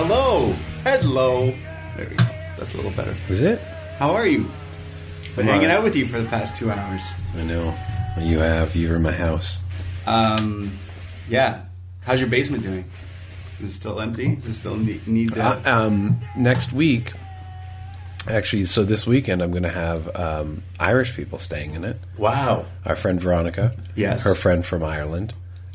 Hello. Hello. There we go. That's a little better. Is it? How are you? Been hanging out with you for the past 2 hours. I know. You have. You're in my house. Yeah. How's your basement doing? Is it still empty? Does it still need to... Next week, actually, so this weekend I'm going to have Irish people staying in it. Wow. Our friend Veronica. Yes. Her friend from Ireland.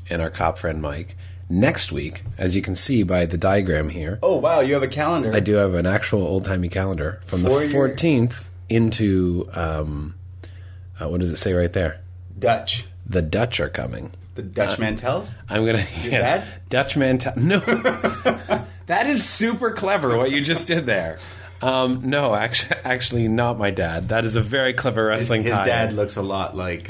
And our cop friend Mike. Next week, as you can see by the diagram here. Oh, wow. You have a calendar. I do have an actual old-timey calendar. From the 14th into... what does it say right there? Dutch. The Dutch are coming. The Dutch Mantel? I'm going to... Your dad? Dutch Mantel. No. That is super clever, what you just did there. No, actually not my dad. That is a very clever wrestling His dad looks a lot like...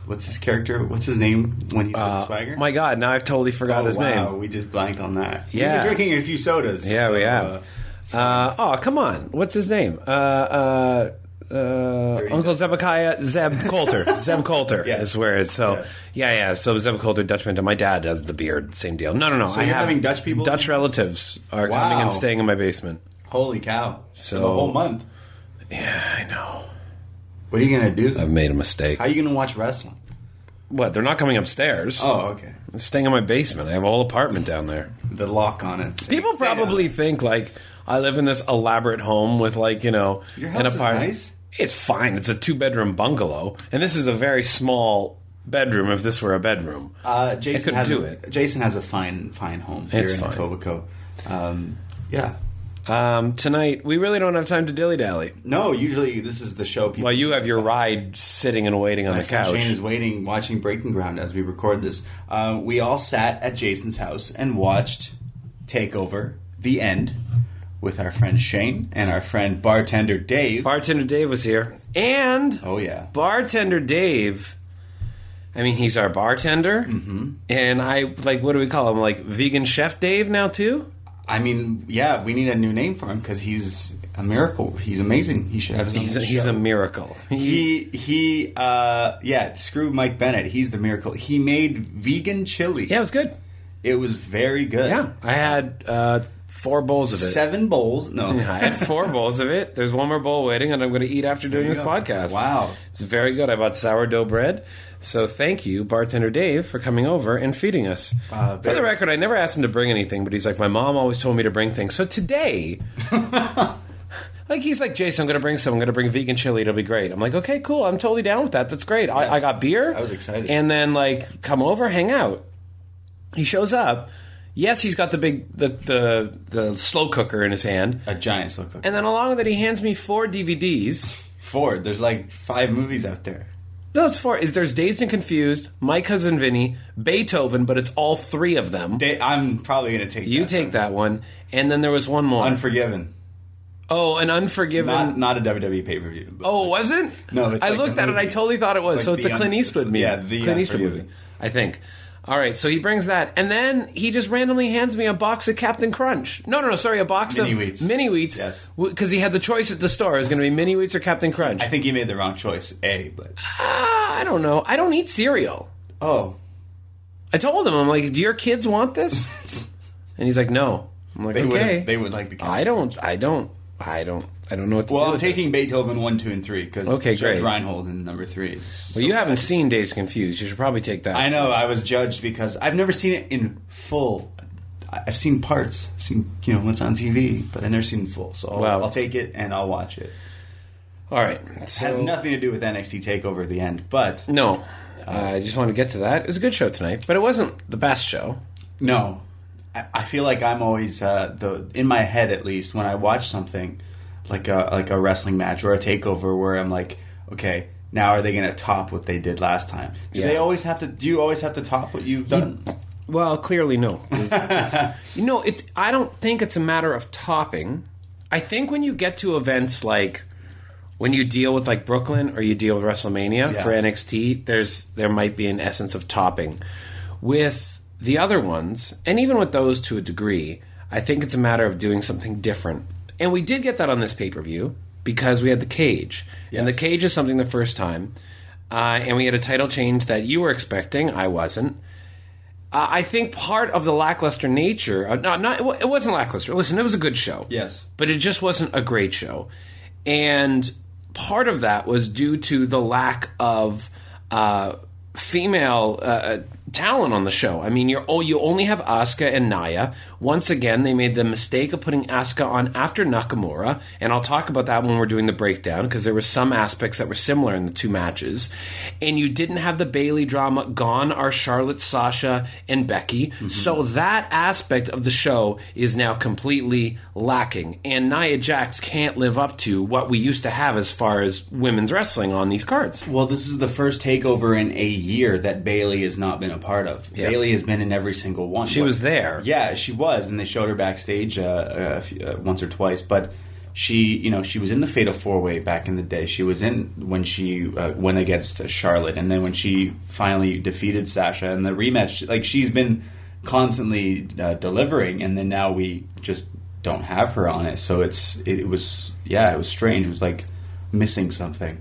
what's his character? What's his name when he's with Swagger? My God, now I've totally forgot his name. Wow, we just blanked on that. Yeah. We've been drinking a few sodas. Yeah, so, we have. Come on. What's his name? Uncle Zebekiah, Zeb Coulter. Zeb Coulter is where it's. So, yeah. So Zeb Coulter, Dutchman. And my dad has the beard. Same deal. No. So you're having Dutch people? Dutch relatives are coming and staying in my basement. Holy cow. So the whole month. Yeah, I know. What are you going to do? I've made a mistake. How are you going to watch wrestling? What? They're not coming upstairs. Oh, okay. I'm staying in my basement. I have a whole apartment down there. The lock on it. People probably think, like, I live in this elaborate home with, like, you know... Your house is nice. It's fine. It's a 2-bedroom bungalow. And this is a very small bedroom if this were a bedroom. Jason has a fine home here in Etobicoke. Yeah. Tonight, we really don't have time to dilly-dally. No, usually this is the show. Well, you have your ride sitting and waiting on the couch. Shane is waiting, watching Breaking Ground as we record this. We all sat at Jason's house and watched TakeOver, The End, with our friend Shane and our friend Bartender Dave. Bartender Dave was here. And Bartender Dave, I mean, he's our bartender. Mm-hmm. And what do we call him? Like, Vegan Chef Dave now, too? I mean, yeah, we need a new name for him because he's a miracle. He's amazing. He should have his own show. He's a miracle. Screw Mike Bennett. He's the miracle. He made vegan chili. Yeah, it was good. It was very good. Yeah, I had 4 bowls of it. 7 bowls? No. I had 4 bowls of it. There's one more bowl waiting, and I'm going to eat after doing this podcast. Wow. It's very good. I bought sourdough bread. So thank you, Bartender Dave, for coming over and feeding us. For the record, I never asked him to bring anything, but he's like, my mom always told me to bring things. So today... he's like, Jason, I'm going to bring some. I'm going to bring vegan chili. It'll be great. I'm like, okay, cool. I'm totally down with that. That's great. Yes. I got beer. I was excited. And then, come over, hang out. He shows up. Yes, he's got the slow cooker in his hand. A giant slow cooker. And then along with it, he hands me 4 DVDs. 4? There's 5 movies out there. No, it's 4. There's Dazed and Confused, My Cousin Vinny, Beethoven, but it's all 3 of them. I'm probably going to take that. You take that one. And then there was one more. Unforgiven. Oh, an Unforgiven. Not a WWE pay-per-view. Oh, was it? No, it's I looked at it, I totally thought it was. So it's a Clint Eastwood movie. Yeah, the Clint Eastwood movie, I think. All right, so he brings that. And then he just randomly hands me a box of Captain Crunch. No, sorry, a box of Mini Wheats. Yes. Because he had the choice at the store. It was going to be Mini Wheats or Captain Crunch. I think he made the wrong choice, but... I don't know. I don't eat cereal. Oh. I told him, I'm like, do your kids want this? And he's like, no. I'm like, okay. They would like the Captain I don't know what to do. Well, I'm taking Beethoven 1, 2, and 3 because Judge great. Reinhold in number 3 is so you haven't seen Dazed and Confused. You should probably take that. I know. I was judged because I've never seen it in full. I've seen parts. I've seen what's on TV, but I've never seen it full. So I'll take it and I'll watch it. All right. So, it has nothing to do with NXT TakeOver at the end, but no. I just wanted to get to that. It was a good show tonight, but it wasn't the best show. No, I feel like I'm always in my head at least when I watch something. Like a wrestling match or a takeover where I'm like, okay, now are they going to top what they did last time? Do you always have to top what you've done? Well, clearly no. I don't think it's a matter of topping. I think when you get to events like when you deal with like Brooklyn or you deal with WrestleMania for NXT, there might be an essence of topping. With the other ones, and even with those to a degree, I think it's a matter of doing something different. And we did get that on this pay-per-view because we had the cage. Yes. And the cage is something the first time. And we had a title change that you were expecting. I wasn't. I think part of the lackluster nature, it wasn't lackluster. Listen, it was a good show. Yes. But it just wasn't a great show. And part of that was due to the lack of female talent on the show. I mean, you only have Asuka and Nia. Once again, they made the mistake of putting Asuka on after Nakamura, and I'll talk about that when we're doing the breakdown, because there were some aspects that were similar in the two matches. And you didn't have the Bayley drama. Gone are Charlotte, Sasha, and Becky. Mm-hmm. So that aspect of the show is now completely lacking. And Nia Jax can't live up to what we used to have as far as women's wrestling on these cards. Well, this is the first takeover in a year that Bayley has not been a part of. Yep. Bayley has been in every single one. She was there. Yeah, she was, and they showed her backstage once or twice. But she was in the Fatal 4-Way back in the day. She was in when she went against Charlotte, and then when she finally defeated Sasha in the rematch. Like, she's been constantly delivering, and then now we just don't have her on it. So it was strange. It was like missing something.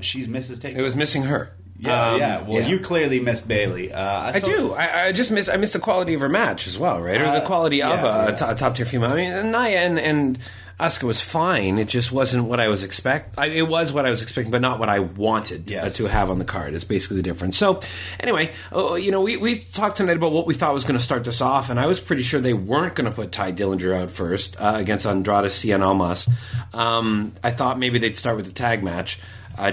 She's Mrs. Takeover. It was missing her. Yeah. Well, you clearly missed Bayley. I do. I just miss the quality of her match as well, right? Or the quality of a top tier female. I mean, Nia and Asuka was fine. It just wasn't what I was expecting. It was what I was expecting, but not what I wanted to have on the card. It's basically the difference. So, anyway, we talked tonight about what we thought was going to start this off, and I was pretty sure they weren't going to put Ty Dillinger out first against Andrade Cien Almas. I thought maybe they'd start with the tag match.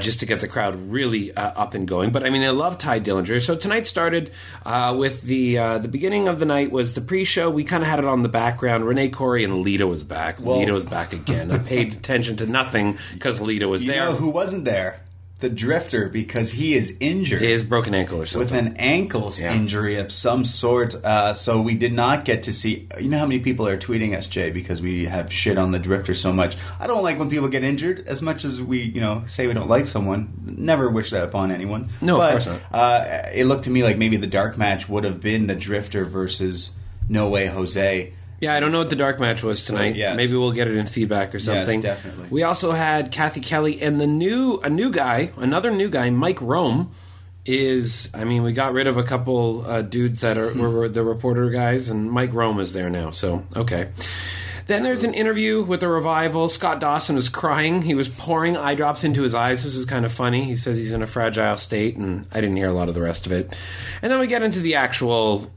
Just to get the crowd really up and going. But, I mean, they love Ty Dillinger. So tonight started with the beginning of the night was the pre-show. We kind of had it on the background. Renee Corey and Lita was back. Lita was back again. I paid attention to nothing because Lita was there. You know who wasn't there? The Drifter, because he is injured. His broken ankle or something. With an ankle injury of some sort. So we did not get to see... You know how many people are tweeting us, Jay, because we have shit on the Drifter so much. I don't like when people get injured as much as we, say we don't like someone. Never wish that upon anyone. No, of course not. It looked to me like maybe the dark match would have been the Drifter versus No Way Jose. Yeah, I don't know what the dark match was tonight. So, yes. Maybe we'll get it in feedback or something. Yes, definitely. We also had Kathy Kelly and another new guy, Mike Rome. We got rid of a couple dudes that were the reporter guys, and Mike Rome is there now. So, okay. Then there's an interview with the Revival. Scott Dawson was crying. He was pouring eye drops into his eyes. This is kind of funny. He says he's in a fragile state, and I didn't hear a lot of the rest of it. And then we get into the actual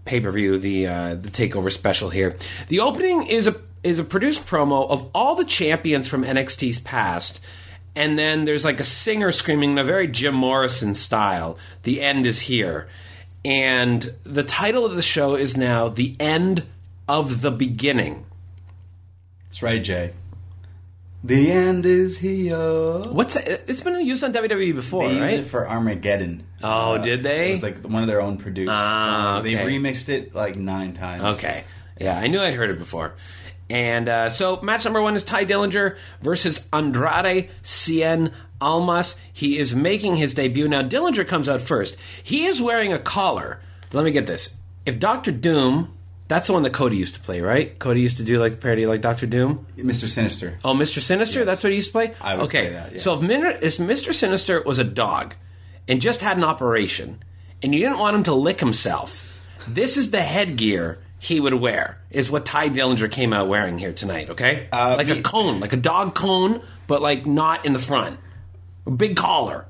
pay-per-view, the TakeOver special here. The opening is a produced promo of all the champions from NXT's past, and then there's like a singer screaming in a very Jim Morrison style, "The end is here." And the title of the show is now "The End of the Beginning." That's right, Jay. The end is here. What's that? It's been used on WWE before, right? They used it for Armageddon. Oh, did they? It was like one of their own produced songs. Okay. They remixed it like 9 times. Okay. Yeah, I knew I'd heard it before. And so match number 1 is Ty Dillinger versus Andrade Cien Almas. He is making his debut. Now, Dillinger comes out first. He is wearing a collar. Let me get this. If Dr. Doom... That's the one that Cody used to play, right? Cody used to do like the parody like Dr. Doom? Mr. Sinister. Oh, Mr. Sinister? Yes. That's what he used to play? I would say that, yeah. So if Mr. Sinister was a dog and just had an operation and you didn't want him to lick himself, this is the headgear he would wear, is what Ty Dillinger came out wearing here tonight, okay? A cone, like a dog cone, but like not in the front. A big collar.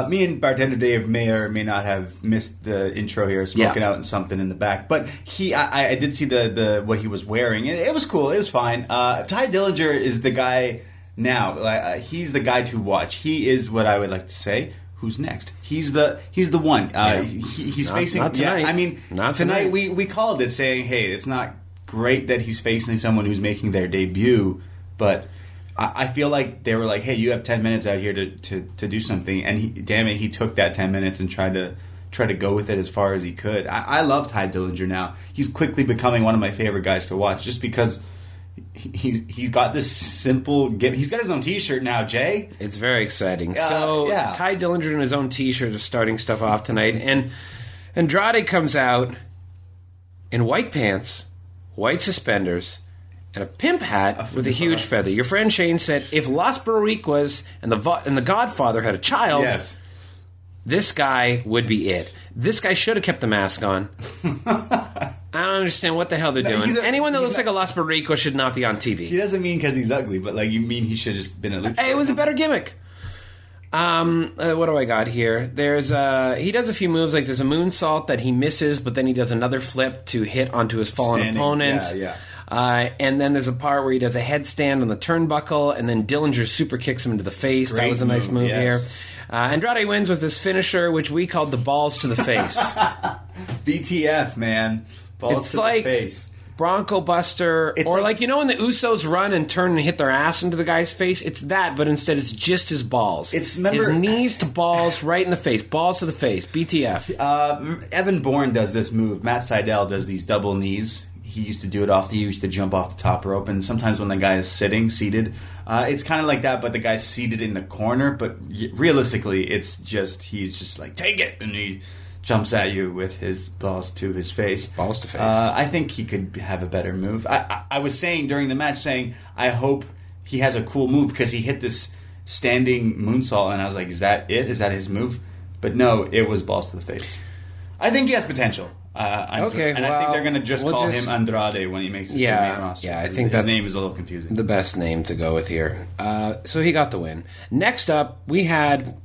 Me and Bartender Dave may or may not have missed the intro here, smoking out and something in the back. But I did see the what he was wearing. It was cool. It was fine. Ty Dillinger is the guy now. He's the guy to watch. He is what I would like to say. Who's next? He's the one. He's facing. Not tonight. Yeah, I mean, not tonight we called it, saying, hey, it's not great that he's facing someone who's making their debut, but. I feel like they were like, hey, you have 10 minutes out here to do something. And he took that 10 minutes and tried to go with it as far as he could. I love Ty Dillinger now. He's quickly becoming one of my favorite guys to watch just because he's got this simple gift. He's got his own T-shirt now, Jay. It's very exciting. Ty Dillinger in his own T-shirt is starting stuff off tonight. And Andrade comes out in white pants, white suspenders, and a pimp hat with a huge feather. Your friend Shane said, if Las Boricuas and the Godfather had a child, this guy would be it. This guy should have kept the mask on. I don't understand what the hell they're doing. Anyone that looks like a Las Barrico should not be on TV. He doesn't mean because he's ugly, but like you mean he should have just been a luchador. It was a better gimmick. What do I got here? There's he does a few moves, like there's a moonsault that he misses, but then he does another flip to hit onto his fallen opponent. Yeah. And then there's a part where he does a headstand on the turnbuckle, and then Dillinger super kicks him into the face. That was a nice move here. Andrade wins with his finisher, which we called the balls to the face. BTF, man. Balls to the face. Bronco Buster, it's or like when the Usos run and turn and hit their ass into the guy's face, it's that, but instead it's just his balls. His knees to balls, right in the face. Balls to the face. BTF. Evan Bourne does this move. Matt Sydal does these double knees. He used to do it he used to jump off the top rope, and sometimes when the guy is seated, it's kind of like that, but the guy's seated in the corner, but realistically, he's just like, take it, and he jumps at you with his balls to his face. Balls to face. I think he could have a better move. I was saying during the match, I hope he has a cool move because he hit this standing moonsault, and I was like, is that it? Is that his move? But no, it was balls to the face. I think he has potential. I think they're going to just call him Andrade when he makes it to the main roster. Yeah, I think his name is a little confusing. The best name to go with here. So he got the win. Next up, we had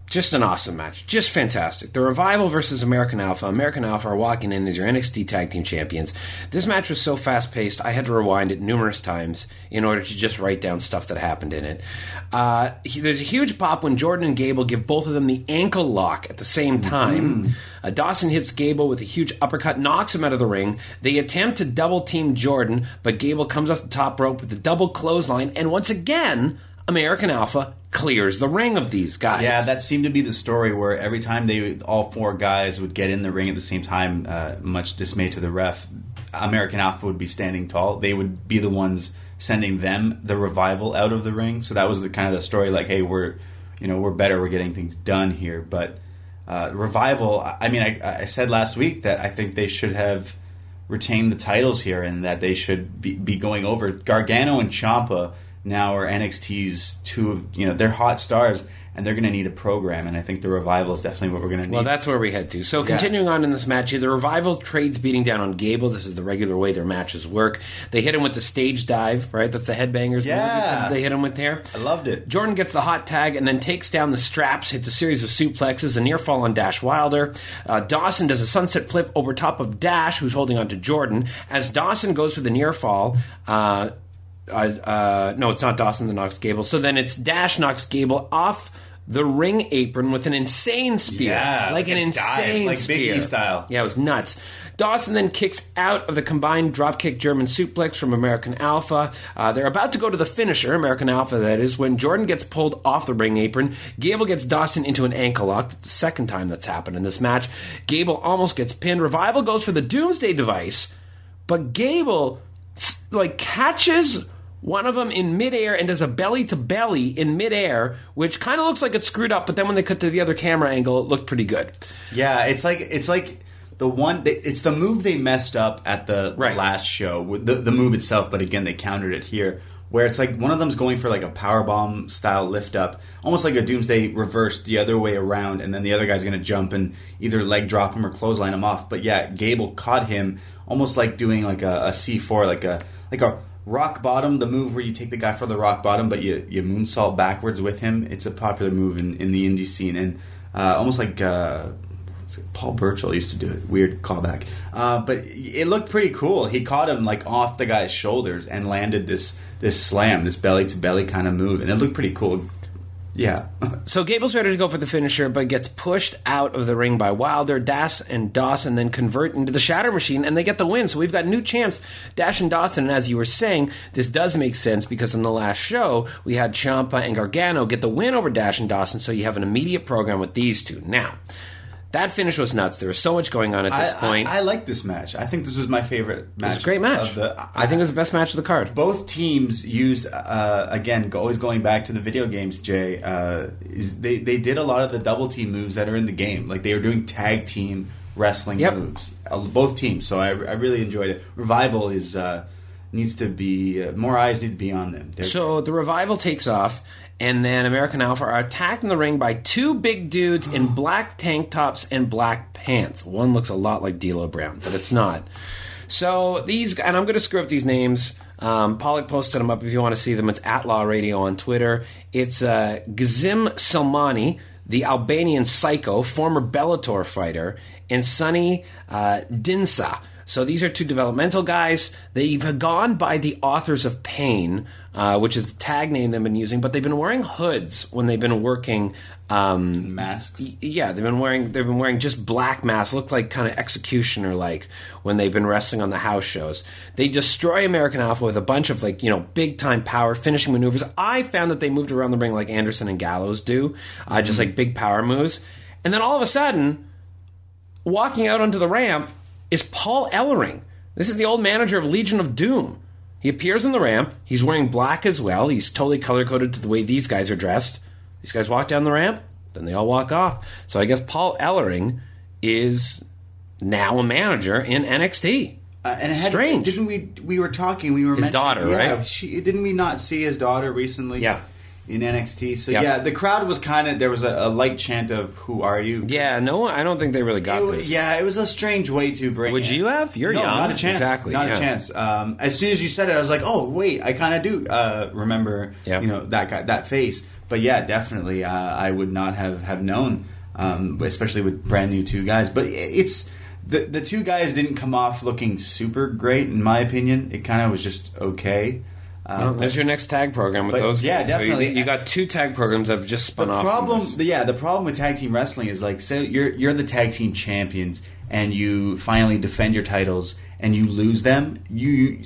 just an awesome match. Just fantastic. The Revival versus American Alpha. American Alpha are walking in as your NXT Tag Team Champions. This match was so fast-paced, I had to rewind it numerous times in order to just write down stuff that happened in it. There's a huge pop when Jordan and Gable give both of them the ankle lock at the same time. Dawson hits Gable with a huge uppercut, knocks him out of the ring. They attempt to double-team Jordan, but Gable comes off the top rope with a double clothesline, and once again, American Alpha clears the ring of these guys. Yeah, that seemed to be the story where every time all four guys would get in the ring at the same time, much dismay to the ref, American Alpha would be standing tall. They would be the ones sending them, the Revival, out of the ring. So that was the kind of the story, like, hey, we're better, we're getting things done here. But Revival, I said last week that I think they should have retained the titles here and that they should be going over. Gargano and Ciampa now are NXT's two of, they're hot stars, and they're going to need a program, and I think the Revival is definitely what we're going to need. Well, that's where we head to. So continuing on in this match here, the Revival trades beating down on Gable. This is the regular way their matches work. They hit him with the stage dive, right? That's the headbangers move they hit him with there. I loved it. Jordan gets the hot tag and then takes down the straps, hits a series of suplexes, a near fall on Dash Wilder. Dawson does a sunset flip over top of Dash, who's holding on to Jordan. As Dawson goes for the near fall, no, it's not Dawson that knocks Gable. So then it's Dash knocks Gable off the ring apron with an insane spear. Yeah, like an insane like spear. Big E style. Yeah, it was nuts. Dawson then kicks out of the combined dropkick German suplex from American Alpha. They're about to go to the finisher, American Alpha that is, when Jordan gets pulled off the ring apron. Gable gets Dawson into an ankle lock. That's the second time that's happened in this match. Gable almost gets pinned. Revival goes for the Doomsday device, but Gable catches one of them in midair and does a belly-to-belly in midair, which kind of looks like it's screwed up, but then when they cut to the other camera angle, it looked pretty good. Yeah, it's like the one. It's the move they messed up at the last show, the move itself, but again, they countered it here, where it's like one of them's going for like a powerbomb style lift-up, almost like a Doomsday reversed the other way around, and then the other guy's going to jump and either leg drop him or clothesline him off. But yeah, Gable caught him almost like doing like a C4, like a rock bottom, the move where you take the guy for the rock bottom, but you moonsault backwards with him. It's a popular move in the indie scene, and almost like Paul Burchill used to do it. Weird callback, but it looked pretty cool. He caught him like off the guy's shoulders and landed this slam, this belly to belly kind of move, and it looked pretty cool. Yeah. So Gable's ready to go for the finisher, but gets pushed out of the ring by Wilder. Dash and Dawson then convert into the Shatter Machine, and they get the win. So we've got new champs, Dash and Dawson. And as you were saying, this does make sense because in the last show, we had Ciampa and Gargano get the win over Dash and Dawson, so you have an immediate program with these two. Now, that finish was nuts. There was so much going on at this point. I like this match. I think this was my favorite match. It was a great match. I think it was the best match of the card. Both teams used, again, always going back to the video games, Jay, they did a lot of the double team moves that are in the game. Like they were doing tag team wrestling moves. Both teams. So I really enjoyed it. Revival is needs to be more eyes need to be on them. So the Revival takes off, and then American Alpha are attacked in the ring by two big dudes in black tank tops and black pants. One looks a lot like D'Lo Brown, but it's not. So these, and I'm going to screw up these names. Pollock posted them up if you want to see them. It's @Law Radio on Twitter. It's Gazim Selmani, the Albanian Psycho, former Bellator fighter, and Sonny Dinsa. So these are two developmental guys. They've gone by the Authors of Pain, which is the tag name they've been using, but they've been wearing hoods when they've been working. Masks? Yeah, they've been wearing just black masks, look like kind of executioner like when they've been wrestling on the house shows. They destroy American Alpha with a bunch of big time power finishing maneuvers. I found that they moved around the ring like Anderson and Gallows do, just like big power moves. And then all of a sudden, walking out onto the ramp is Paul Ellering. This is the old manager of Legion of Doom. He appears on the ramp. He's wearing black as well. He's totally color-coded to the way these guys are dressed. These guys walk down the ramp, then they all walk off. So I guess Paul Ellering is now a manager in NXT. Strange. Didn't we were talking, we were his daughter, right? Didn't we not see his daughter recently? Yeah. In NXT. So the crowd was there was a light chant of "Who are you?" Yeah, no, I don't think they really got this. Yeah, it was a strange way to bring. Would you have? You're young. Not a chance. Exactly. Not a chance. As soon as you said it, I was like, oh wait, I kind of do remember. That guy, that face. But yeah, definitely, I would not have known, especially with brand new two guys. But it's the two guys didn't come off looking super great, in my opinion. It kind of was just okay. There's your next tag program with those guys. Yeah, definitely. So you got two tag programs that have just spun off. The problem with tag team wrestling is say you're the tag team champions and you finally defend your titles and you lose them. You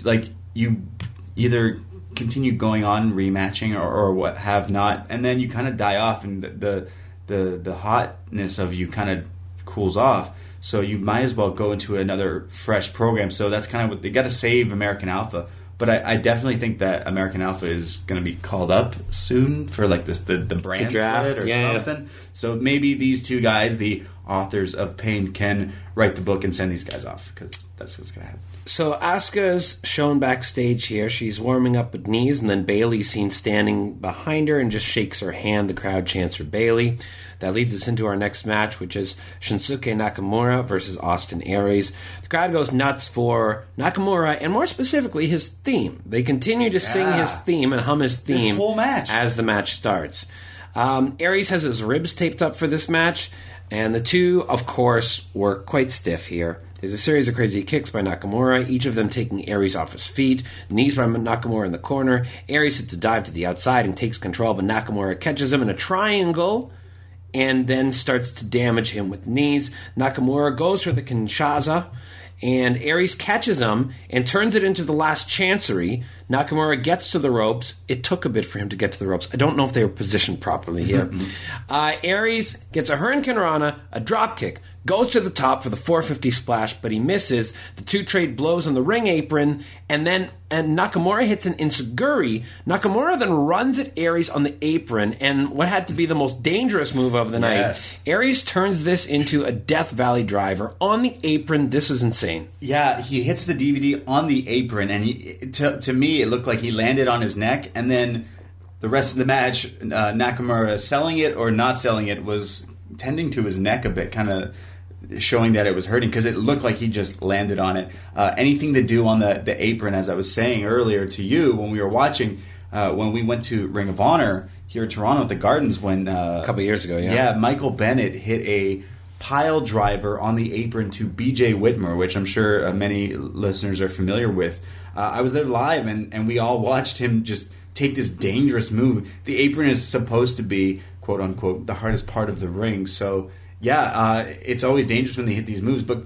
either continue going on rematching or what have not, and then you kind of die off and the hotness of you kind of cools off. So you might as well go into another fresh program. So that's kind of what they got to save American Alpha. But I definitely think that American Alpha is going to be called up soon for the brand draft split or something. So maybe these two guys, the Authors of Pain, can write the book and send these guys off because that's what's going to happen. So Asuka's shown backstage here. She's warming up with knees, and then Bayley's seen standing behind her and just shakes her hand. The crowd chants for Bayley. That leads us into our next match, which is Shinsuke Nakamura versus Austin Aries. The crowd goes nuts for Nakamura, and more specifically, his theme. They continue to sing his theme and hum his theme this whole match as the match starts. Aries has his ribs taped up for this match, and the two, of course, were quite stiff here. There's a series of crazy kicks by Nakamura, each of them taking Aries off his feet. Knees by Nakamura in the corner. Aries hits a dive to the outside and takes control, but Nakamura catches him in a triangle and then starts to damage him with knees. Nakamura goes for the Kinshasa, and Aries catches him and turns it into the last chancery. Nakamura gets to the ropes. It took a bit for him to get to the ropes. I don't know if they were positioned properly here. Aries gets a Hurricane Rana, a drop kick, goes to the top for the 450 splash, but he misses. The two trade blows on the ring apron, and Nakamura hits an Enziguri. Nakamura then runs at Aries on the apron, and what had to be the most dangerous move of the night. Aries turns this into a Death Valley driver on the apron. This was insane. Yeah, he hits the DVD on the apron, and to me, it looked like he landed on his neck, and then the rest of the match, Nakamura selling it or not selling it was tending to his neck a bit, kind of showing that it was hurting because it looked like he just landed on it. Anything to do on the apron, as I was saying earlier to you when we were watching, when we went to Ring of Honor here in Toronto at the Gardens when... a couple years ago, Yeah, Michael Bennett hit a pile driver on the apron to BJ Whitmer, which I'm sure many listeners are familiar with. I was there live, and we all watched him just take this dangerous move. The apron is supposed to be, quote-unquote, the hardest part of the ring, so... Yeah, it's always dangerous when they hit these moves, but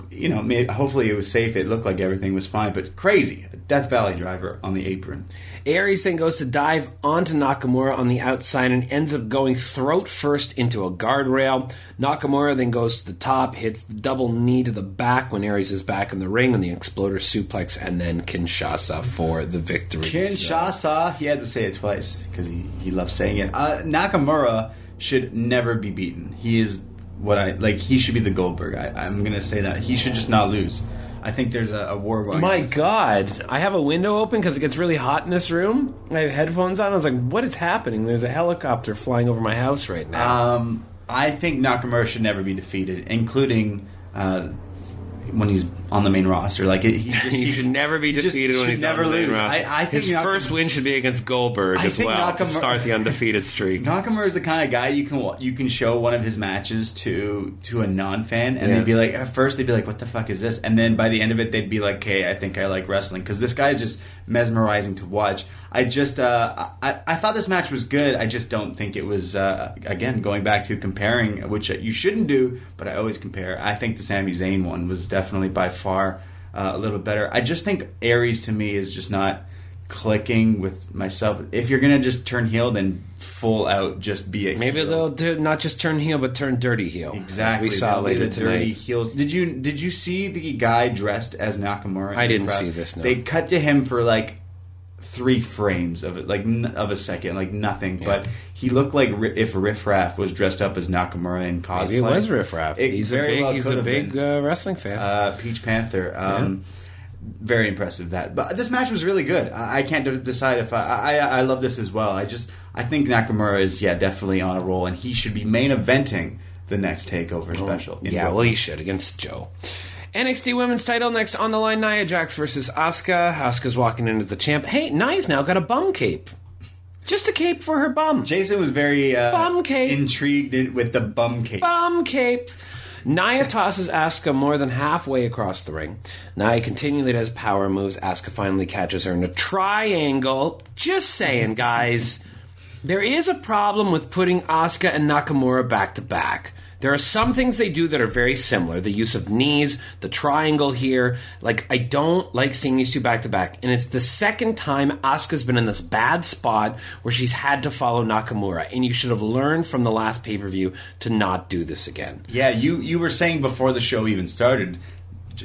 hopefully it was safe. It looked like everything was fine, but crazy. A Death Valley driver on the apron. Aries then goes to dive onto Nakamura on the outside and ends up going throat first into a guardrail. Nakamura then goes to the top, hits the double knee to the back when Aries is back in the ring, and the exploder suplex, and then Kinshasa for the victory. Kinshasa, he had to say it twice because he loves saying it. Nakamura should never be beaten. He is... he should be the Goldberg. I'm going to say that. He should just not lose. I think there's a war going on. My God, I have a window open because it gets really hot in this room. I have headphones on. I was like, what is happening? There's a helicopter flying over my house right now. I think Nakamura should never be defeated, including when he's on the main roster. Like he should never be defeated when he's never on the main roster. I think his first win should be against Goldberg as well to start the undefeated streak. Nakamura is the kind of guy you can show one of his matches to a non-fan, and they'd be like, at first they'd be like, what the fuck is this? And then by the end of it, they'd be like, hey, I think I like wrestling, because this guy is just mesmerizing to watch. I just I thought this match was good. I just don't think it was, again, going back to comparing, which you shouldn't do, but I always compare. I think the Sami Zayn one was definitely by far a little bit better. I just think Aries to me is just not clicking with myself. If you're going to just turn heel, then full out just be a heel. Maybe they'll not just turn heel, but turn dirty heel. Exactly. As we saw later tonight. Dirty heels. Did you see the guy dressed as Nakamura? I didn't see this, no. They cut to him for like 3 frames of it, like of a second, like nothing. Yeah. But he looked like if Riff Raff was dressed up as Nakamura in cosplay. Maybe it was Riff Raff. He's a big wrestling fan. Peach Panther. Very impressive but this match was really good. I can't decide if I love this as well. I think Nakamura is definitely on a roll, and he should be main eventing the next TakeOver special. Well, he should against Joe. NXT Women's title next on the line. Nia Jax versus Asuka. Asuka's walking into the champ. Hey, Nia's now got a bum cape. Just a cape for her bum. Jason was very bum cape. Intrigued with the bum cape. Bum cape. Nia tosses Asuka more than halfway across the ring. Nia continually does power moves. Asuka finally catches her in a triangle. Just saying, guys. There is a problem with putting Asuka and Nakamura back to back. There are some things they do that are very similar. The use of knees, the triangle here. Like, I don't like seeing these two back-to-back. And it's the second time Asuka's been in this bad spot where she's had to follow Nakamura. And you should have learned from the last pay-per-view to not do this again. Yeah, you were saying before the show even started,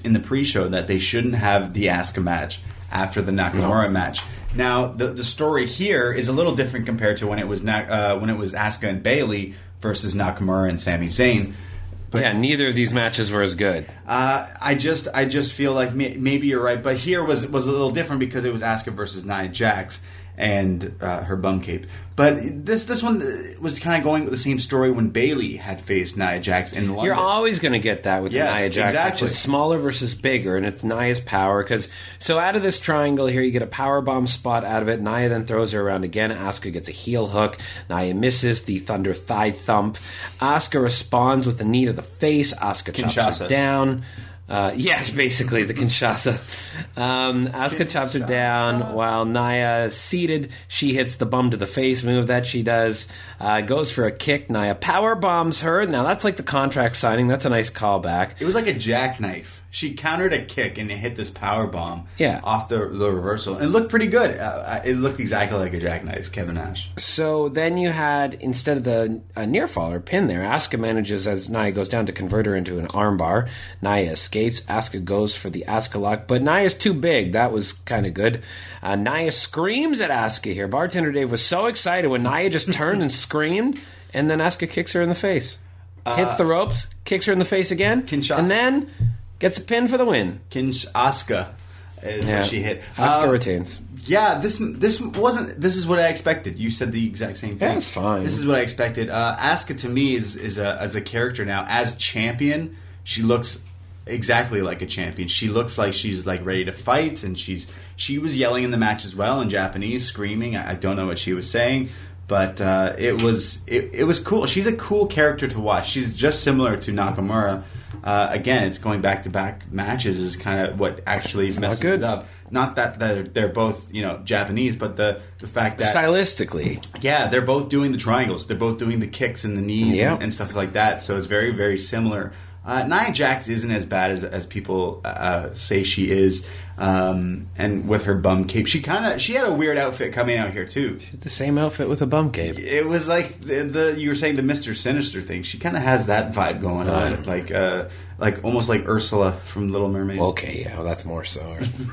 in the pre-show, that they shouldn't have the Asuka match after the Nakamura match. Now, the story here is a little different compared to when it was Asuka and Bayley versus Nakamura and Sami Zayn. But neither of these matches were as good. I just feel like maybe you're right, but here was a little different because it was Asuka versus Nia Jax and her bum cape. But this one was kind of going with the same story when Bayley had faced Nia Jax in London. You're always going to get that with Nia Jax, exactly. Which is smaller versus bigger, and it's Nia's power. So out of this triangle here, you get a power bomb spot out of it. Nia then throws her around again. Asuka gets a heel hook. Nia misses the thunder thigh thump. Asuka responds with a knee to the face. Asuka chops her down. Yes, basically the Kinshasa. Asuka chops her down while Nia is seated. She hits the bum to the face move that she does. Goes for a kick. Nia power bombs her. Now that's like the contract signing. That's a nice callback. It was like a jackknife. She countered a kick and it hit this power bomb off the reversal. And it looked pretty good. It looked exactly like a jackknife, Kevin Nash. So then you had, instead of the near fall or pin there, Asuka manages, as Nia goes down, to convert her into an armbar. Nia escapes. Asuka goes for the Asuka lock, but Nia's too big. That was kind of good. Nia screams at Asuka here. Bartender Dave was so excited when Nia just turned and screamed, and then Asuka kicks her in the face. Hits the ropes, kicks her in the face again, and then gets a pin for the win. Asuka is what she hit. Asuka retains. Yeah, this wasn't. This is what I expected. You said the exact same thing. That's fine. This is what I expected. Asuka to me is a character now. As champion, she looks exactly like a champion. She looks like she's like ready to fight, and she was yelling in the match as well in Japanese, screaming. I don't know what she was saying, but it was cool. She's a cool character to watch. She's just similar to Nakamura. Again, it's going back-to-back matches is kind of what actually messes it up. Not that they're both, Japanese, but the fact that stylistically, they're both doing the triangles, they're both doing the kicks and the knees and stuff like that. So it's very, very similar. Nia Jax isn't as bad as people say she is, and with her bum cape, she had a weird outfit coming out here too. She had the same outfit with a bum cape. It was like you were saying the Mr. Sinister thing. She kind of has that vibe going on, like almost like Ursula from Little Mermaid. Okay, yeah, well, that's more so.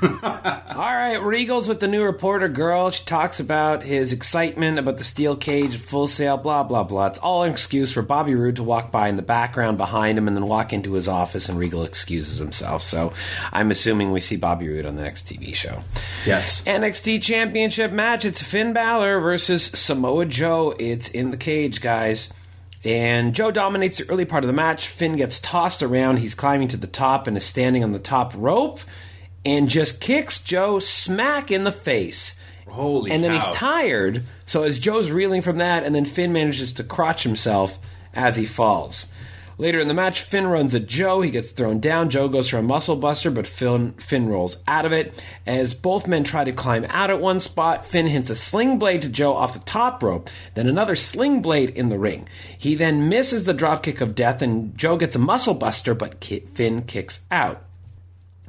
All right, Regal's with the new reporter girl. She talks about his excitement about the steel cage at Full Sail, blah, blah, blah. It's all an excuse for Bobby Roode to walk by in the background behind him and then walk into his office, and Regal excuses himself. So I'm assuming we see Bobby Roode on the next TV show. Yes. NXT Championship match. It's Finn Balor versus Samoa Joe. It's in the cage, guys. And Joe dominates the early part of the match. Finn gets tossed around. He's climbing to the top and is standing on the top rope and just kicks Joe smack in the face. Holy And then cow. he's tired, so as Joe's reeling from that, and then Finn manages to crotch himself as he falls. Later in the match, Finn runs at Joe. He gets thrown down. Joe goes for a muscle buster, but Finn rolls out of it. As both men try to climb out at one spot, Finn hits a sling blade to Joe off the top rope, then another sling blade in the ring. He then misses the dropkick of death, and Joe gets a muscle buster, but Finn kicks out.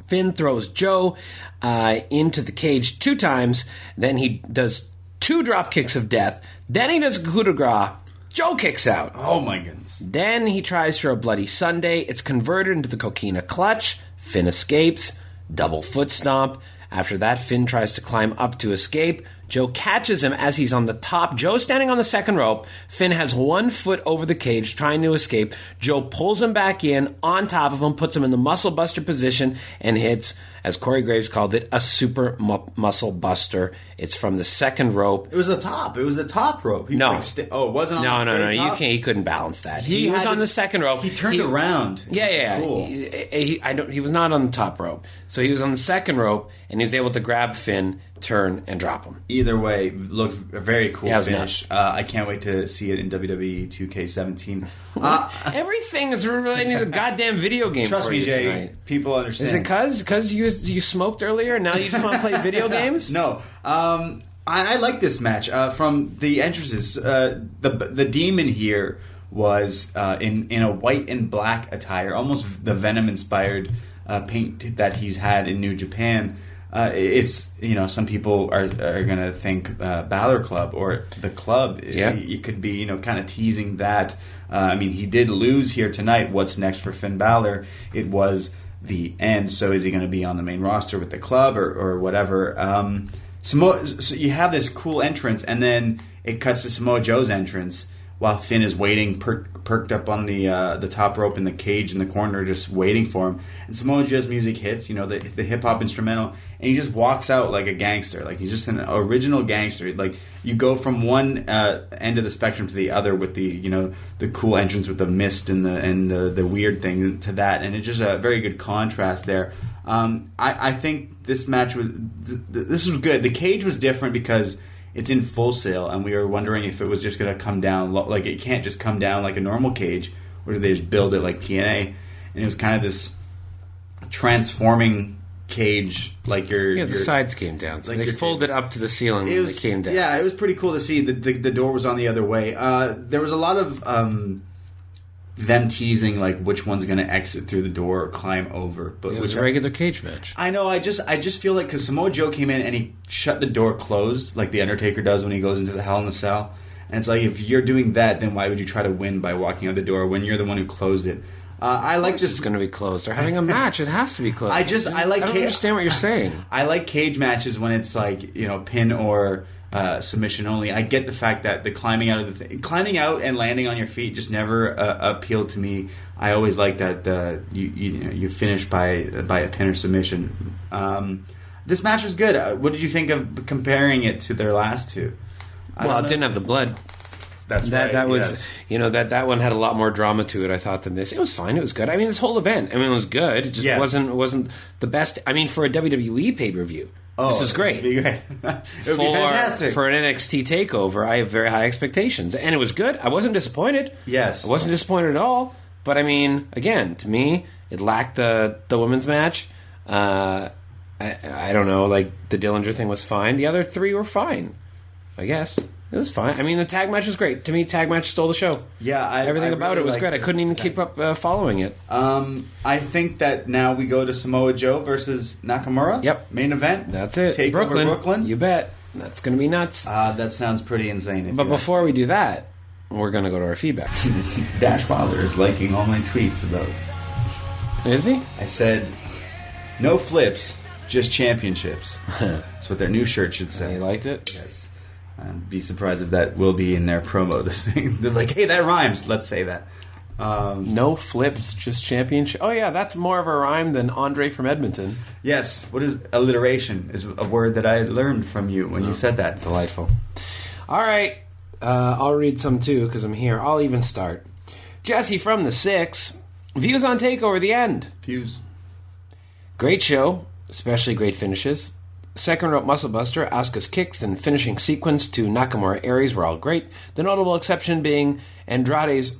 Finn throws Joe into the cage 2 times. Then he does 2 drop kicks of death. Then he does a coup de grace. Joe kicks out. Oh my goodness. Then he tries for a Bloody Sunday. It's converted into the Coquina Clutch. Finn escapes. Double foot stomp. After that, Finn tries to climb up to escape. Joe catches him as he's on the top. Joe's standing on the second rope. Finn has 1 foot over the cage trying to escape. Joe pulls him back in on top of him, puts him in the muscle buster position, and hits, as Corey Graves called it, a super muscle buster. It's from the second rope. It was the top. It was the top rope. He No. was like it wasn't on the very No. top? You can't. He couldn't balance that. He was on the second rope. He turned around. Yeah. Cool. He was not on the top rope, so he was on the second rope, and he was able to grab Finn, turn, and drop him. Either way, looked a very cool Yeah, it was finish. I can't wait to see it in WWE 2K17. Everything is relating to the goddamn video game. Trust for me, you Jay. tonight. People understand. Is it because you smoked earlier and now you just want to play video games? No. I like this match. From the entrances, the demon here was in a white and black attire, almost the Venom-inspired paint that he's had in New Japan. It's, some people are going to think Balor Club or the club. Yeah. It could be, kind of teasing that. He did lose here tonight. What's next for Finn Balor? It was the end. So is he going to be on the main roster with the club or whatever? So you have this cool entrance, and then it cuts to Samoa Joe's entrance while Finn is waiting, perked up on the top rope in the cage in the corner, just waiting for him. And Samoa Joe's music hits, the hip hop instrumental, and he just walks out like a gangster. Like he's just an original gangster. Like you go from one end of the spectrum to the other with the cool entrance with the mist and the weird thing to that, and it's just a very good contrast there. I think this match was good. The cage was different because it's in Full Sail, and we were wondering if it was just going to come down like it can't just come down like a normal cage, or do they just build it like TNA? And it was kind of this transforming cage, like the sides came down, so they folded up to the ceiling and they came down. Yeah, it was pretty cool to see. The door was on the other way. There was a lot of them teasing like which one's going to exit through the door or climb over. But it was a regular cage match. I know. I just feel like because Samoa Joe came in and he shut the door closed like the Undertaker does when he goes into the Hell in a Cell. And it's like, if you're doing that, then why would you try to win by walking out the door when you're the one who closed it? I like this. It's going to be closed. They're having a match. It has to be closed. I don't understand what you're saying. I like cage matches when it's like pin or submission only. I get the fact that the climbing out and landing on your feet just never appealed to me. I always like that you finish by a pin or submission. This match was good. What did you think of comparing it to their last two? Well, it didn't have the blood. That's right. That was that one had a lot more drama to it, I thought, than this. It was fine. It was good. I mean, this whole event, it was good. It just wasn't the best. I mean, for a WWE pay-per-view, this was great. It'd be great. It would be fantastic. For an NXT TakeOver, I have very high expectations, and it was good. I wasn't disappointed. Yes, I wasn't disappointed at all. But I mean, again, to me, it lacked the women's match. I don't know. Like the Dillinger thing was fine. The other three were fine, I guess. It was fine. I mean, the tag match was great. To me, tag match stole the show. Yeah, everything about really it was great. I couldn't even keep up following it. I think that now we go to Samoa Joe versus Nakamura. Yep, main event. That's it. TakeOver Brooklyn. You bet. That's going to be nuts. That sounds pretty insane. But before we do that, we're going to go to our feedback. Dash Wilder is liking all my tweets about Is he? I said, no flips, just championships. That's what their new shirt should say. You liked it? Yes. I'd be surprised if that will be in their promo this thing. They're like, hey, that rhymes. Let's say that. No flips, just championship. Oh, yeah, that's more of a rhyme than Andre from Edmonton. Yes. What is alliteration? Is a word that I learned from you when you said that. Delightful. All right. I'll read some, too, because I'm here. I'll even start. Jesse from the 6. Views on TakeOver, the end. Views. Great show, especially great finishes. Second rope muscle buster, Asuka's kicks and finishing sequence to Nakamura Aries were all great. The notable exception being Andrade's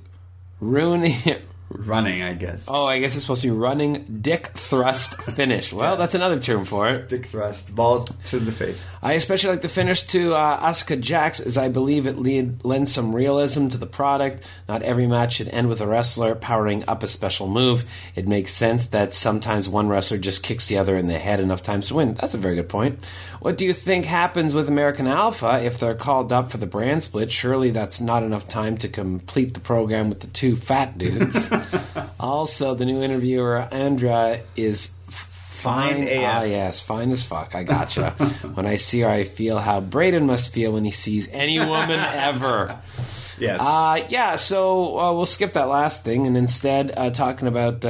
Running, I guess. Oh, I guess it's supposed to be running dick thrust finish. Well, that's another term for it. Dick thrust. Balls to the face. I especially like the finish to Asuka Jax, as I believe it lends some realism to the product. Not every match should end with a wrestler powering up a special move. It makes sense that sometimes one wrestler just kicks the other in the head enough times to win. That's a very good point. What do you think happens with American Alpha if they're called up for the brand split? Surely that's not enough time to complete the program with the two fat dudes. Also, the new interviewer, Andra, is fine. Ah, yes, fine as fuck. I gotcha. When I see her, I feel how Braden must feel when he sees any woman ever. Yes. So we'll skip that last thing and instead talking about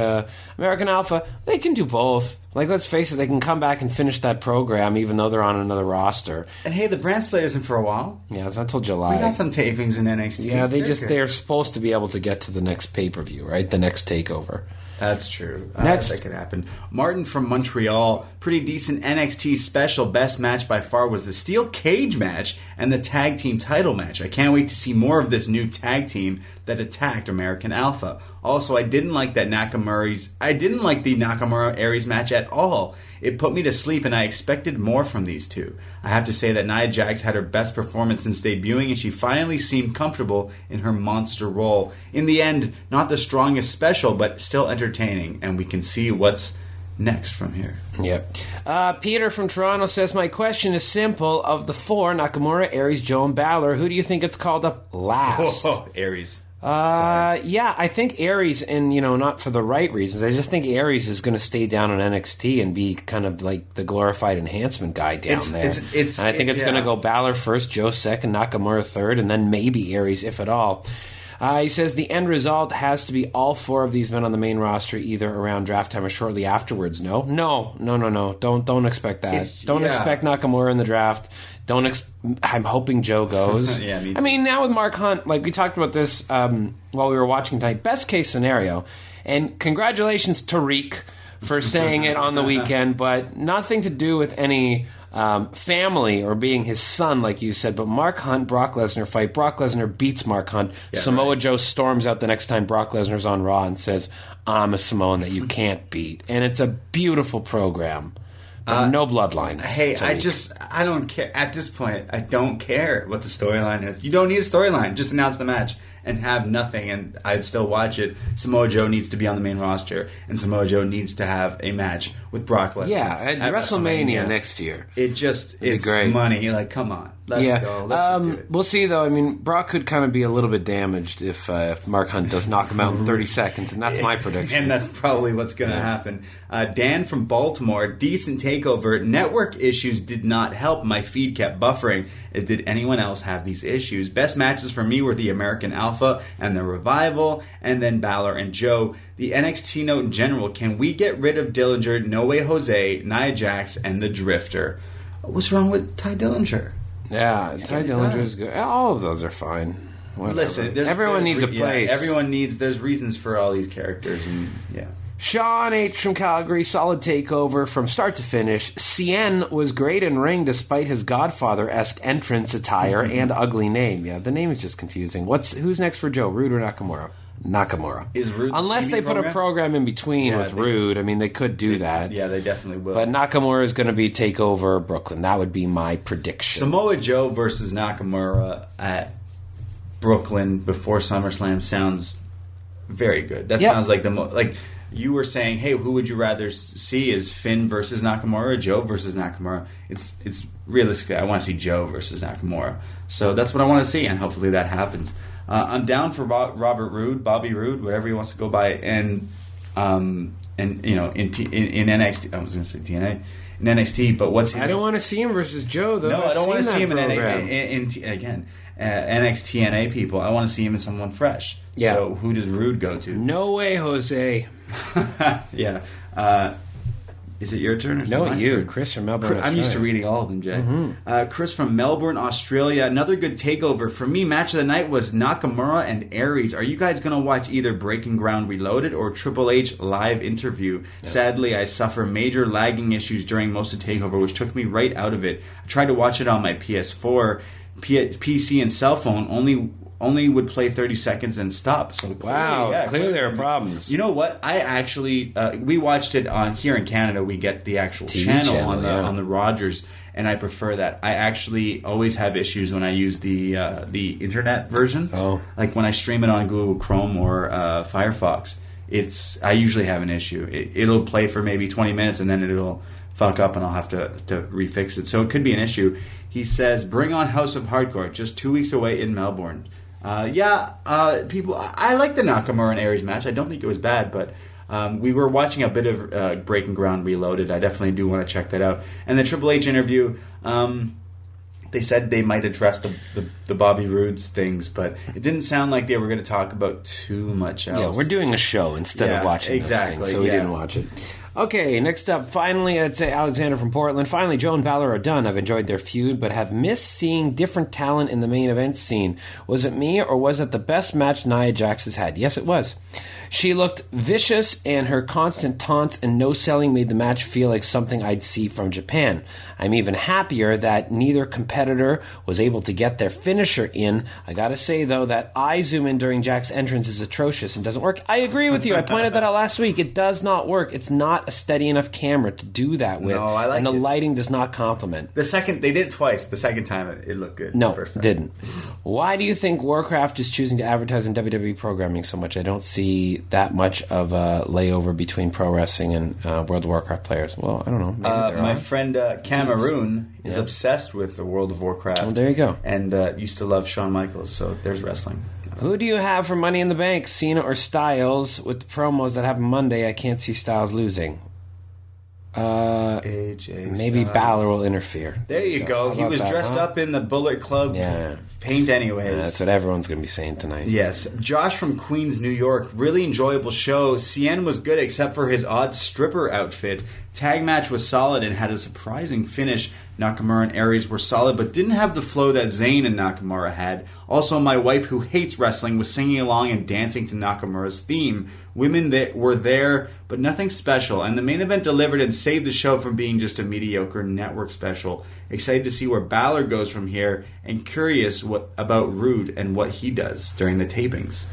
American Alpha. They can do both. Like, let's face it, they can come back and finish that program even though they're on another roster. And hey, the brand split isn't for a while. Yeah, it's not until July. We got some tapings in NXT. Yeah, they're supposed to be able to get to the next pay-per-view, right? The next TakeOver. That's true. Next. That could happen. Martin from Montreal. Pretty decent NXT special. Best match by far was the Steel Cage match and the tag team title match. I can't wait to see more of this new tag team that attacked American Alpha. Also, I didn't like the Nakamura Aries match at all. It put me to sleep, and I expected more from these two. I have to say that Nia Jax had her best performance since debuting, and she finally seemed comfortable in her monster role. In the end, not the strongest special, but still entertaining, and we can see what's next from here. Yep. Peter from Toronto says, my question is simple. Of the four, Nakamura, Aries, Joe, and Balor, who do you think gets called up last? Aries. Yeah, I think Aries, and not for the right reasons. I just think Aries is going to stay down on NXT and be kind of like the glorified enhancement guy down there. And I think it's going to go Balor first, Joe second, Nakamura third, and then maybe Aries, if at all. He says the end result has to be all four of these men on the main roster either around draft time or shortly afterwards. No. Don't expect that. Don't expect Nakamura in the draft. I'm hoping Joe goes. Yeah, me too. I mean, now with Mark Hunt, like we talked about this while we were watching tonight. Best case scenario, and congratulations Tariq for saying it on the weekend, but nothing to do with any family or being his son, like you said. But Mark Hunt, Brock Lesnar fight. Brock Lesnar beats Mark Hunt. Yeah, Samoa Joe storms out the next time Brock Lesnar's on Raw and says, I'm a Samoan that you can't beat. And it's a beautiful program. No bloodlines. Hey, I don't care. At this point, I don't care what the storyline is. You don't need a storyline. Just announce the match and have nothing, and I'd still watch it. Samoa Joe needs to be on the main roster, and Samoa Joe needs to have a match with Brock Lesnar. Yeah, at WrestleMania next year. It's great. Money. Like, come on. Let's go. Let's just do it. We'll see, though. I mean, Brock could kind of be a little bit damaged if Mark Hunt does knock him out in 30 seconds, and that's my prediction. And that's probably what's going to happen. Dan from Baltimore, decent TakeOver. Network issues did not help. My feed kept buffering. Did anyone else have these issues? Best matches for me were the American Alpha and the Revival, and then Balor and Joe. The NXT note in general, can we get rid of Dillinger, No Way Jose, Nia Jax, and the Drifter? What's wrong with Ty Dillinger? Yeah, Ty Dillinger is good. All of those are fine. Whatever. Listen, everyone needs a place. There's reasons for all these characters, and yeah. Sean H. from Calgary, solid TakeOver from start to finish. Cien was great in ring despite his Godfather-esque entrance attire and ugly name. Yeah, the name is just confusing. Who's next for Joe, Rude or Nakamura? Nakamura. Is Rude Unless they put a program in between with Rude. I mean, they could do that. Yeah, they definitely will. But Nakamura is going to be TakeOver Brooklyn. That would be my prediction. Samoa Joe versus Nakamura at Brooklyn before SummerSlam sounds very good. That sounds like like you were saying, hey, who would you rather see? Is Finn versus Nakamura or Joe versus Nakamura? It's realistically, I want to see Joe versus Nakamura. So that's what I want to see, and hopefully that happens. I'm down for Bobby Roode, whatever he wants to go by, and and in NXT, I was going to say TNA, in NXT, but what's his... I don't want to see him versus Joe, though. No, I don't want to see him program. in NXT TNA people. I want to see him in someone fresh. Yeah. So who does Rude go to? No way, Jose. Yeah. Is it your turn? Or is it No, my you. turn? Chris from Melbourne, I'm used to reading all of them, Jay. Chris from Melbourne, Australia. Another good takeover. For me, match of the night was Nakamura and Aries. Are you guys going to watch either Breaking Ground Reloaded or Triple H live interview? Yeah. Sadly, I suffer major lagging issues during most of TakeOver, which took me right out of it. I tried to watch it on my PS4, PC, and cell phone. Only would play 30 seconds and stop. So clearly there are problems. You know what? I actually we watched it on here in Canada. We get the actual channel on the Rogers, and I prefer that. I actually always have issues when I use the internet version. Oh, like when I stream it on Google Chrome or Firefox, I usually have an issue. It'll play for maybe 20 minutes and then it'll fuck up, and I'll have to refix it. So it could be an issue. He says, "Bring on House of Hardcore, just 2 weeks away in Melbourne." People. I like the Nakamura and Aries match. I don't think it was bad, but we were watching a bit of Breaking Ground Reloaded. I definitely do want to check that out. And the Triple H interview, they said they might address the Bobby Roode's things, but it didn't sound like they were going to talk about too much else. Yeah, we're doing a show instead of watching those things, so we didn't watch it. Okay, next up, finally, I'd say Alexander from Portland. Finally, Joe and Balor are done. I've enjoyed their feud, but have missed seeing different talent in the main event scene. Was it me, or was it the best match Nia Jax has had? Yes, it was. She looked vicious, and her constant taunts and no-selling made the match feel like something I'd see from Japan. I'm even happier that neither competitor was able to get their finisher in. I gotta say, though, that eye zoom in during Jack's entrance is atrocious and doesn't work. I agree with you. I pointed that out last week. It does not work. It's not a steady enough camera to do that with. No, I like and the it. lighting does not complement. They did it twice. The second time, it looked good. No, the first time. Didn't. Why do you think Warcraft is choosing to advertise in WWE programming so much? I don't see that much of a layover between pro wrestling and World of Warcraft players. Well, I don't know. Maybe my friend Cameroon is obsessed with the World of Warcraft. Well, there you go. And used to love Shawn Michaels, so there's wrestling. Who do you have for Money in the Bank, Cena or Styles? With the promos that happen Monday, I can't see Styles losing. AJ maybe Styles. Balor will interfere. There you go. He was dressed up in the Bullet Club paint anyways. Yeah, that's what everyone's going to be saying tonight. Yes. Josh from Queens, New York. Really enjoyable show. Cien was good except for his odd stripper outfit. Tag match was solid and had a surprising finish. Nakamura and Aries were solid, but didn't have the flow that Zayn and Nakamura had. Also, my wife, who hates wrestling, was singing along and dancing to Nakamura's theme. Women that were there, but nothing special. And the main event delivered and saved the show from being just a mediocre network special. Excited to see where Balor goes from here, and curious about Rude and what he does during the tapings.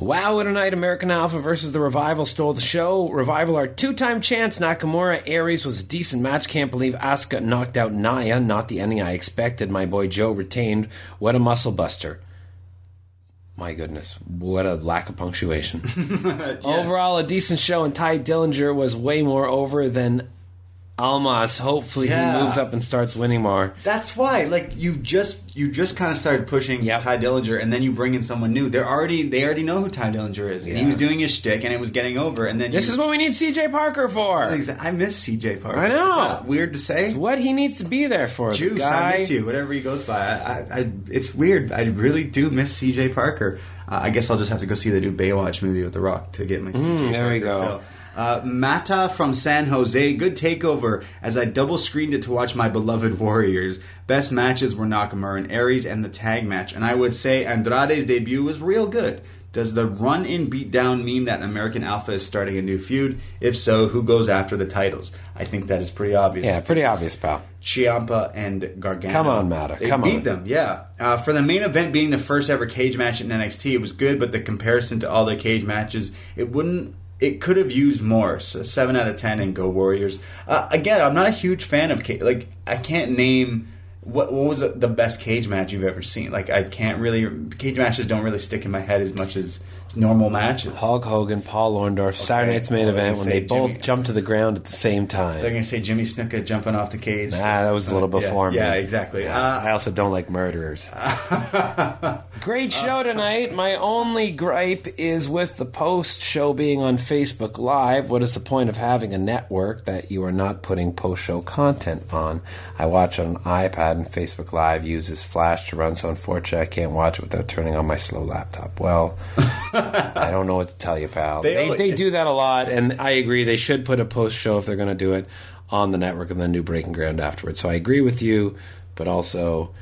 Wow, what a night. American Alpha versus the Revival stole the show. Revival are two-time champs. Nakamura, Aries was a decent match. Can't believe Asuka knocked out Nia. Not the ending I expected. My boy Joe retained. What a muscle buster. My goodness, what a lack of punctuation. Yes. Overall, a decent show, and Ty Dillinger was way more over than Almas. Hopefully he moves up and starts winning more. That's why, like, you just kind of started pushing Ty Dillinger, and then you bring in someone new. They already know who Ty Dillinger is, and he was doing his shtick, and it was getting over. And then this is what we need CJ Parker for. I miss CJ Parker. I know. Is that weird to say? It's what he needs to be there for. Juice, guy. I miss you. Whatever he goes by, it's weird. I really do miss CJ Parker. I guess I'll just have to go see the new Baywatch movie with The Rock to get my CJ Parker. There we go. Fill. Mata from San Jose, good takeover as I double screened it to watch my beloved Warriors. Best matches were Nakamura and Aries and the tag match, and I would say Andrade's debut was real good. Does the run-in beatdown mean that American Alpha is starting a new feud? If so, who goes after the titles? I think that is pretty obvious. Yeah, pretty obvious, pal. Ciampa and Gargano. Come on, Mata. They beat them, yeah. For the main event being the first ever cage match in NXT, it was good, but the comparison to all their cage matches, it could have used more. So 7 out of 10 and go Warriors. Again, I'm not a huge fan of cage. Like, I can't name what was the best cage match you've ever seen. Like, I can't really. Cage matches don't really stick in my head as much as normal matches. Hulk Hogan, Paul Orndorff, Saturday Night's Main Event when they both jumped to the ground at the same time. They're going to say Jimmy Snuka jumping off the cage. Nah, that was a little before me. Yeah, exactly. I also don't like murderers. Great show tonight. My only gripe is with the post-show being on Facebook Live. What is the point of having a network that you are not putting post-show content on? I watch on iPad and Facebook Live uses Flash to run, so unfortunately I can't watch it without turning on my slow laptop. Well, I don't know what to tell you, pal. They do that a lot, and I agree. They should put a post-show, if they're going to do it, on the network and then do Breaking Ground afterwards. So I agree with you, but also,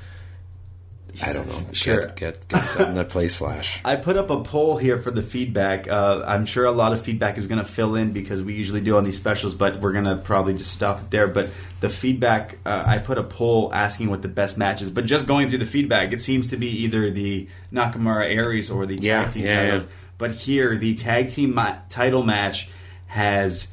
I don't know. Sure. Get something that plays Flash. I put up a poll here for the feedback. I'm sure a lot of feedback is going to fill in because we usually do on these specials, but we're going to probably just stop it there. But the feedback, I put a poll asking what the best match is. But just going through the feedback, it seems to be either the Nakamura Aries or the tag team titles. Yeah. But here, the tag team title match has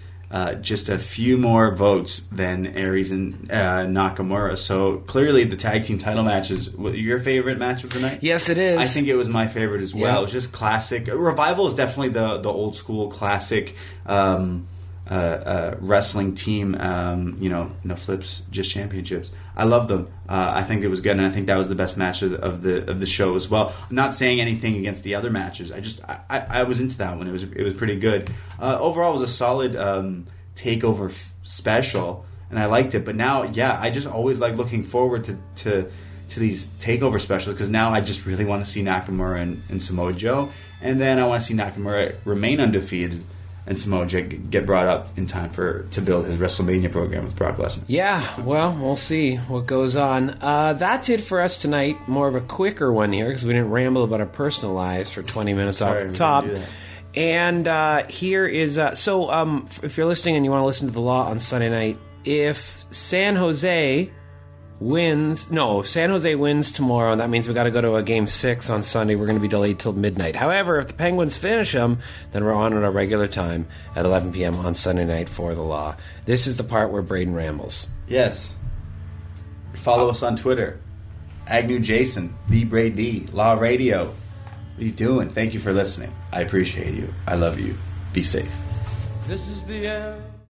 just a few more votes than Aries and Nakamura. So clearly the tag team title match is your favorite match of the night? Yes, it is. I think it was my favorite as well. It was just classic. Revival is definitely the old school classic wrestling team. No flips, just championships. I love them. I think it was good, and I think that was the best match of the show as well. I'm not saying anything against the other matches. I was into that one. It was pretty good. Overall, it was a solid takeover special, and I liked it. But now, I just always like looking forward to these takeover specials because now I just really want to see Nakamura and Samoa Joe, and then I want to see Nakamura remain undefeated and Samoa Joe get brought up in time to build his WrestleMania program with Brock Lesnar. Yeah, well, we'll see what goes on. That's it for us tonight. More of a quicker one here because we didn't ramble about our personal lives for 20 minutes off the top. And here is... if you're listening and you want to listen to The Law on Sunday night, if San Jose wins tomorrow, that means we got to go to a Game 6 on Sunday. We're going to be delayed till midnight. However, if the Penguins finish them, then we're on at our regular time at 11 p.m. on Sunday night for The Law. This is the part where Braden rambles. Yes. Follow us on Twitter. Agnew Jason, The Brady, Law Radio. What are you doing? Thank you for listening. I appreciate you. I love you. Be safe. This is the end.